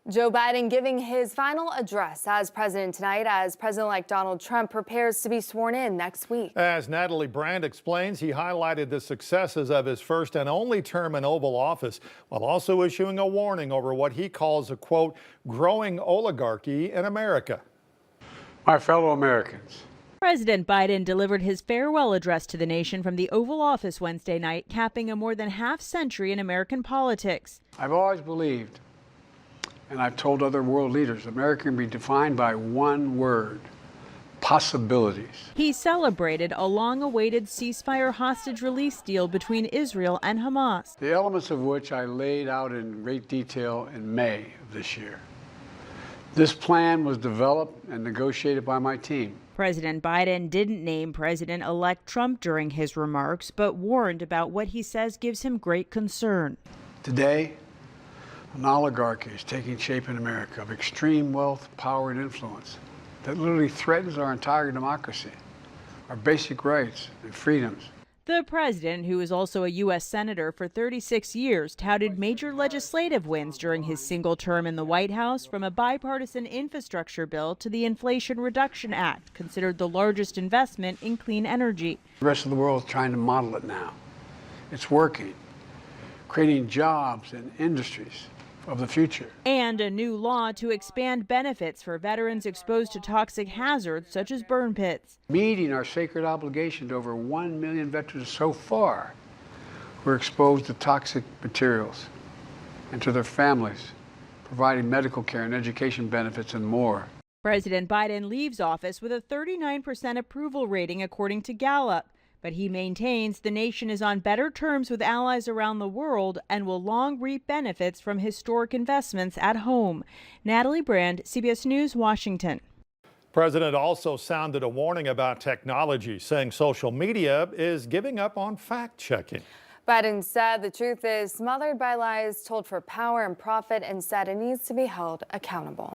Joe Biden giving his final address as president tonight as President-elect Donald Trump prepares to be sworn in next week. As Natalie Brand explains, he highlighted the successes of his first and only term in Oval Office, while also issuing a warning over what he calls a, quote, growing oligarchy in America. My fellow Americans. President Biden delivered his farewell address to the nation from the Oval Office Wednesday night, capping a more than half-century in American politics. I've always believed, and I've told other world leaders, America can be defined by one word: possibilities. He celebrated a long-awaited ceasefire hostage release deal between Israel and Hamas, The elements of which I laid out in great detail in May of this year. This plan was developed and negotiated by my team. President Biden didn't name President-elect Trump during his remarks, but warned about what he says gives him great concern. Today, an oligarchy is taking shape in America of extreme wealth, power, and influence that literally threatens our entire democracy, our basic rights and freedoms. The president, who is also a U.S. Senator for 36 years, touted major legislative wins during his single term in the White House, from a bipartisan infrastructure bill to the Inflation Reduction Act, considered the largest investment in clean energy. The rest of the world is trying to model it now. It's working, creating jobs and industries of the future. And a new law to expand benefits for veterans exposed to toxic hazards such as burn pits. Meeting our sacred obligation to over 1 million veterans so far who are exposed to toxic materials, and to their families, providing medical care and education benefits and more. President Biden leaves office with a 39% approval rating according to Gallup. But he maintains the nation is on better terms with allies around the world and will long reap benefits from historic investments at home. Natalie Brand, CBS News, Washington. The president also sounded a warning about technology, saying social media is giving up on fact-checking. Biden said the truth is smothered by lies told for power and profit, and said it needs to be held accountable.